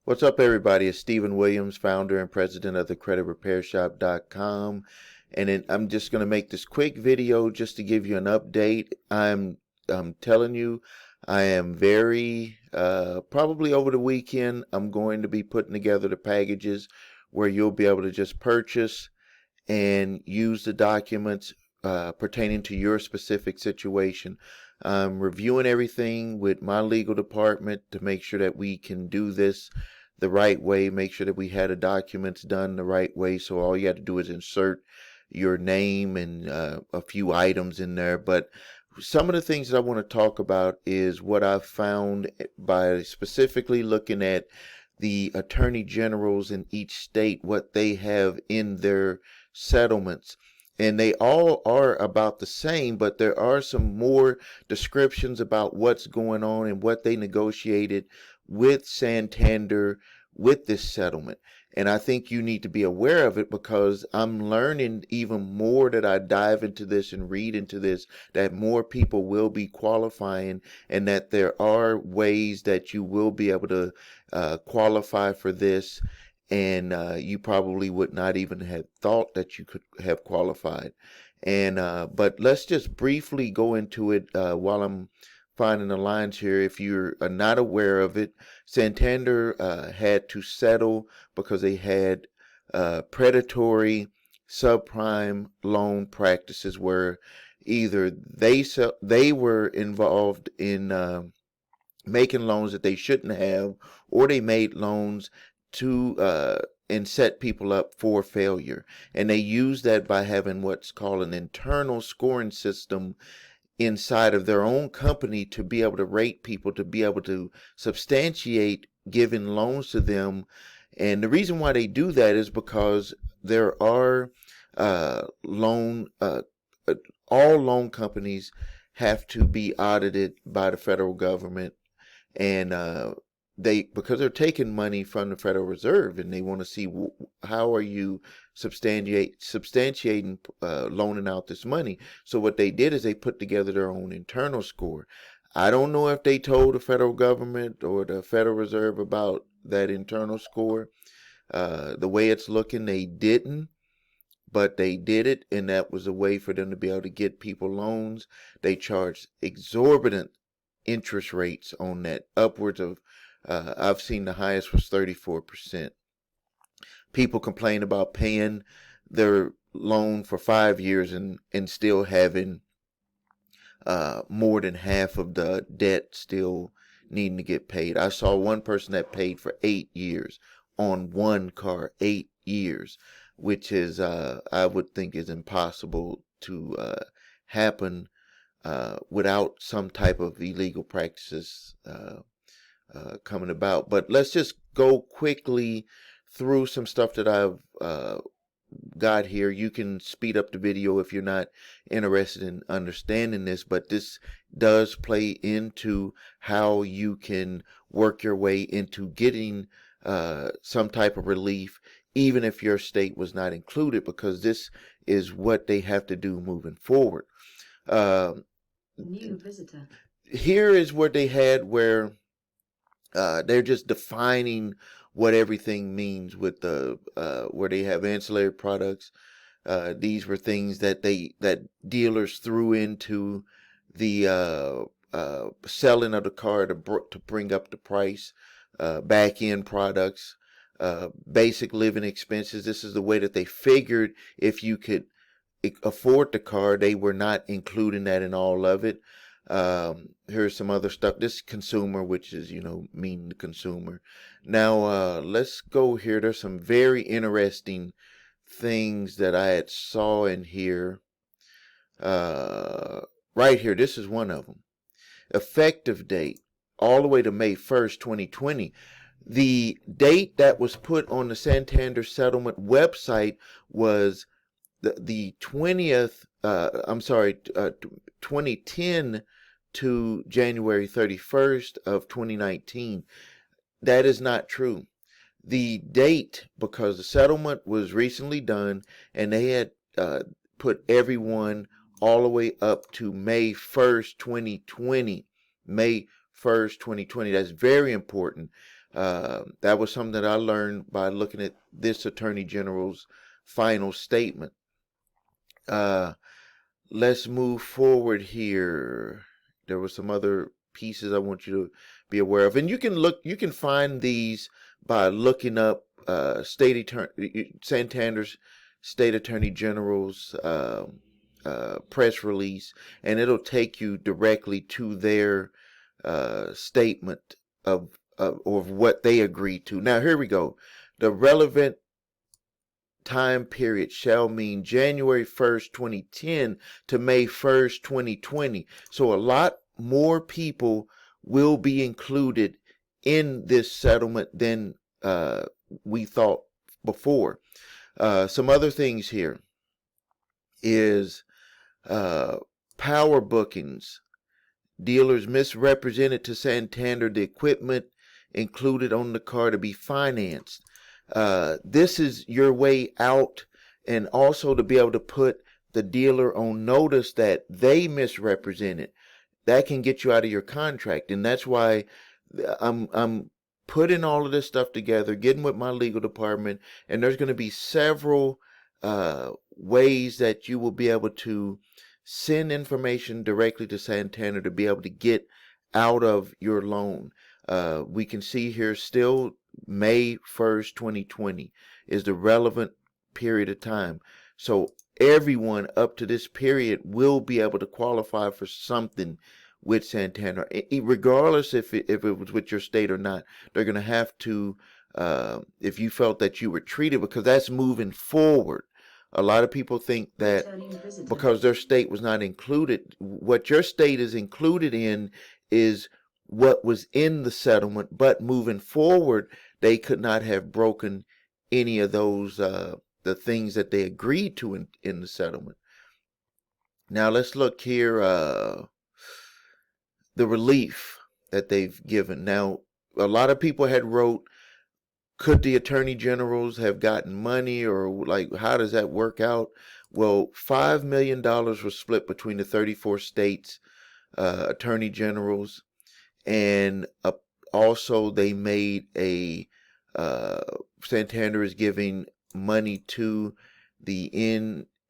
What's up, everybody? It's Stephen Williams, founder and president of the creditrepairshop.com. I'm just going to make this quick video just to give you an update. I'm telling you, I am probably over the weekend, I'm going to be putting together the packages where you'll be able to just purchase and use the documents pertaining to your specific situation. I'm reviewing everything with my legal department to make sure that we can do this the right way, make sure that we had the documents done the right way. So all you have to do is insert your name and a few items in there. But some of the things that I want to talk about is what I've found by specifically looking at the attorney generals in each state, what they have in their settlements. And they all are about the same, but there are some more descriptions about what's going on and what they negotiated with Santander with this settlement. And I think you need to be aware of it because I'm learning even more that I dive into this and read into this, that more people will be qualifying and that there are ways that you will be able to qualify for this. And you probably would not even have thought that you could have qualified. And but let's just briefly go into it while I'm finding the lines here. If you're not aware of it, Santander had to settle because they had predatory subprime loan practices where either they were involved in making loans that they shouldn't have, or they made loans to and set people up for failure. And they use that by having what's called an internal scoring system inside of their own company to be able to rate people, to be able to substantiate giving loans to them. And the reason why they do that is because there are all loan companies have to be audited by the federal government, and because they're taking money from the Federal Reserve, and they want to see how are you substantiating loaning out this money. So what they did is they put together their own internal score. I don't know if they told the federal government or the Federal Reserve about that internal score. The way it's looking, they didn't, but they did it, and that was a way for them to be able to get people loans. They charged exorbitant interest rates on that, upwards of I've seen the highest was 34%. People complain about paying their loan for 5 years and still having more than half of the debt still needing to get paid. I saw one person that paid for 8 years on one car, 8 years, which is I would think is impossible to happen without some type of illegal practices coming about. But let's just go quickly through some stuff that I've got here. You can speed up the video if you're not interested in understanding this, but this does play into how you can work your way into getting some type of relief, even if your state was not included, because this is what they have to do moving forward. New visitor. Here is what they had where they're just defining what everything means with the where they have ancillary products. These were things that dealers threw into the selling of the car to bring up the price. Back end products, basic living expenses. This is the way that they figured if you could afford the car, they were not including that in all of it. Here's some other stuff. This consumer, which is, meaning the consumer. Now, let's go here. There's some very interesting things that I had saw in here. Right here, this is one of them. Effective date, all the way to May 1st, 2020. The date that was put on the Santander settlement website was the 20th, 2010 to January 31st of 2019. That is not true. The date, because the settlement was recently done and they had put everyone all the way up to May 1st, 2020. May 1st, 2020. That's very important. That was something that I learned by looking at this Attorney General's final statement. Let's move forward here. There were some other pieces I want you to be aware of, and you can find these by looking up Santander's State Attorney General's press release, and it'll take you directly to their statement of what they agreed to. Now here we go. The relevant time period shall mean January 1st, 2010 to May 1st, 2020. So a lot more people will be included in this settlement than we thought before. Some other things here is power bookings. Dealers misrepresented to Santander the equipment included on the car to be financed. This is your way out, and also to be able to put the dealer on notice that they misrepresented. That can get you out of your contract, and that's why I'm putting all of this stuff together, getting with my legal department, and there's going to be several ways that you will be able to send information directly to Santander to be able to get out of your loan. We can see here still May 1st, 2020 is the relevant period of time. So everyone up to this period will be able to qualify for something with Santander, regardless if it was with your state or not. They're going to have to, if you felt that you were treated, because that's moving forward. A lot of people think that because their state was not included, what your state is included in is what was in the settlement, but moving forward, they could not have broken any of those, the things that they agreed to in the settlement. Now let's look here, the relief that they've given. Now, a lot of people had wrote, could the attorney generals have gotten money, or like, how does that work out? Well, $5 million was split between the 34 states attorney generals, and also they made a Santander is giving money to the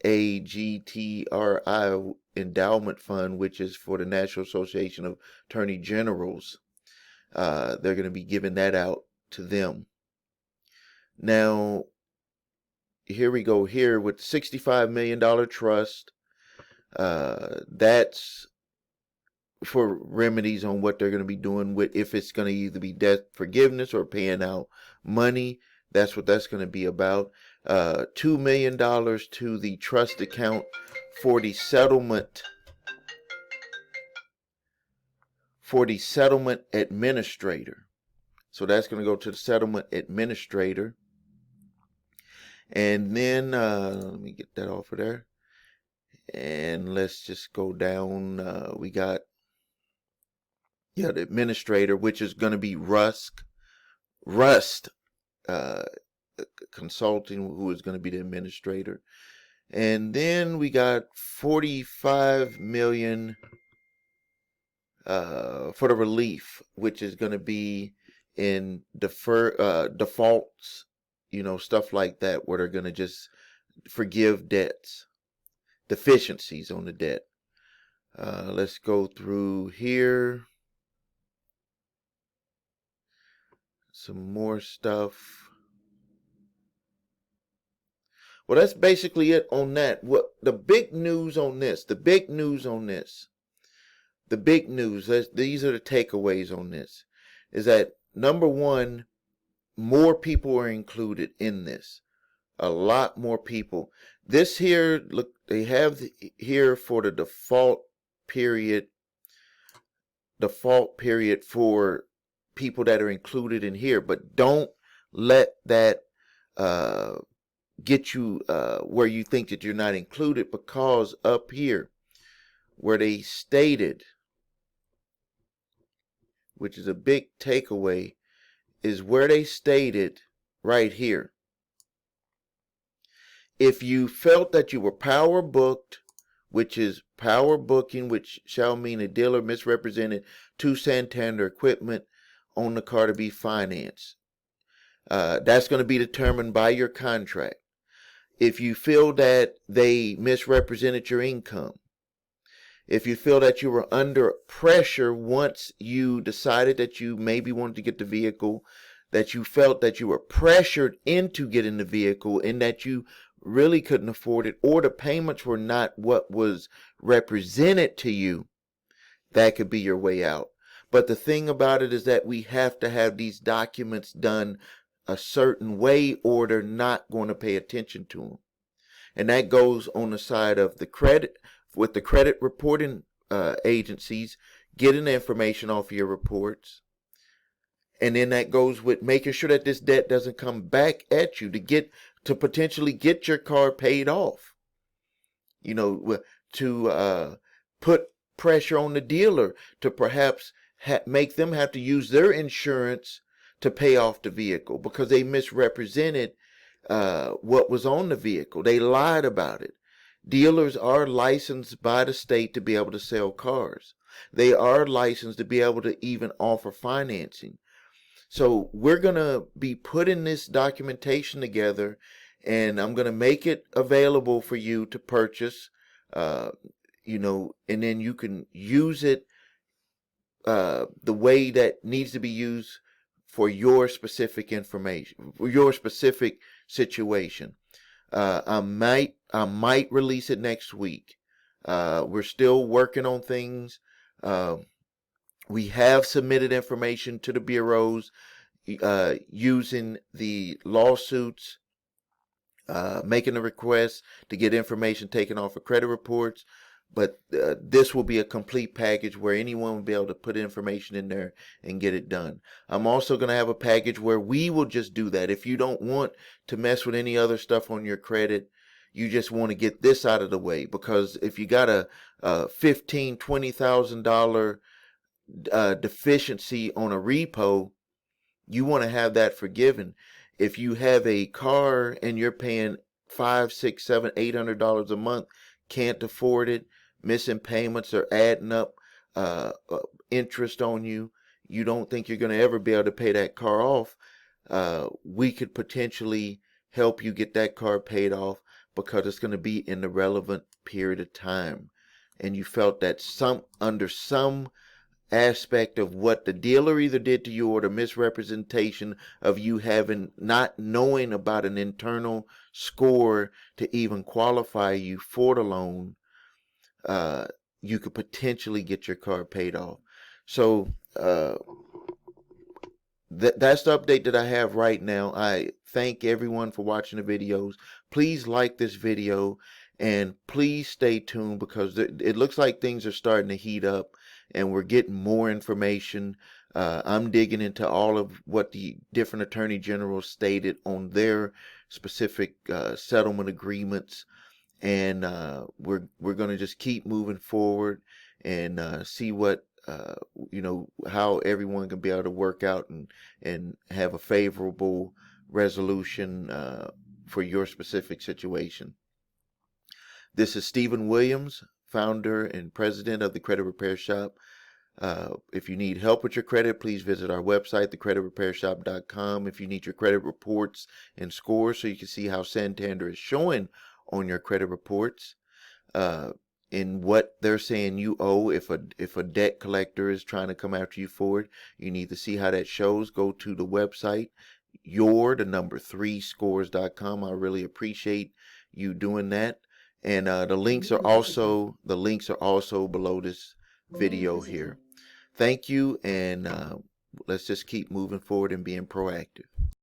NAGTRI endowment fund, which is for the National Association of Attorney Generals. They're going to be giving that out to them. Now, here we go here with $65 million trust. That's for remedies on what they're going to be doing with, if it's going to either be debt forgiveness or paying out money. That's what that's going to be about. $2 million to the trust account for the settlement administrator. So that's going to go to the settlement administrator. And then let me get that off of there. And let's just go down. We got, the administrator, which is going to be Rust Consulting, who is going to be the administrator. And then we got $45 million for the relief, which is going to be in defaults, stuff like that, where they're going to just forgive debts, deficiencies on the debt. Let's go through here. Some more stuff. Well, that's basically it on that. What the big news on this? These are the takeaways on this. Is that number one, more people are included in this. A lot more people. This here, look, they have here for the default period for people that are included in here, but don't let that get you where you think that you're not included, because up here where they stated, which is a big takeaway, is where they stated right here, if you felt that you were power booked, which is power booking, which shall mean a dealer misrepresented to Santander equipment on the car to be financed. That's going to be determined by your contract. If you feel that they misrepresented your income, if you feel that you were under pressure once you decided that you maybe wanted to get the vehicle, that you felt that you were pressured into getting the vehicle and that you really couldn't afford it, or the payments were not what was represented to you, that could be your way out. But the thing about it is that we have to have these documents done a certain way or they're not going to pay attention to them. And that goes on the side of the credit, with the credit reporting agencies, getting the information off of your reports. And then that goes with making sure that this debt doesn't come back at you to potentially get your car paid off. You know, to put pressure on the dealer to perhaps make them have to use their insurance to pay off the vehicle because they misrepresented what was on the vehicle. They lied about it. Dealers are licensed by the state to be able to sell cars. They are licensed to be able to even offer financing. So we're going to be putting this documentation together, and I'm going to make it available for you to purchase, you know, and then you can use it the way that needs to be used for your specific information, for your specific situation. I might release it next week. We're still working on things. We have submitted information to the bureaus using the lawsuits, making a request to get information taken off of credit reports. But this will be a complete package where anyone will be able to put information in there and get it done. I'm also going to have a package where we will just do that. If you don't want to mess with any other stuff on your credit, you just want to get this out of the way. Because if you got a $15,000, $20,000 deficiency on a repo, you want to have that forgiven. If you have a car and you're paying $500, $600, $700, $800 a month, can't afford it, missing payments are adding up interest on you, you don't think you're going to ever be able to pay that car off, we could potentially help you get that car paid off because it's going to be in the relevant period of time. And you felt that under some aspect of what the dealer either did to you or the misrepresentation of you not knowing about an internal score to even qualify you for the loan, you could potentially get your car paid off. So that's the update that I have right now. I thank everyone for watching the videos. Please like this video and please stay tuned because it looks like things are starting to heat up and we're getting more information. I'm digging into all of what the different attorney generals stated on their specific settlement agreements, and we're going to just keep moving forward and see what how everyone can be able to work out and have a favorable resolution for your specific situation. This is Stephen Williams, founder and president of the Credit Repair Shop. If you need help with your credit, please visit our website, thecreditrepairshop.com. If you need your credit reports and scores so you can see how Santander is showing on your credit reports, in what they're saying you owe, if a debt collector is trying to come after you for it, you need to see how that shows. Go to the website, the number 3scores.com. I really appreciate you doing that. And the links are also below this video here. Thank you, and let's just keep moving forward and being proactive.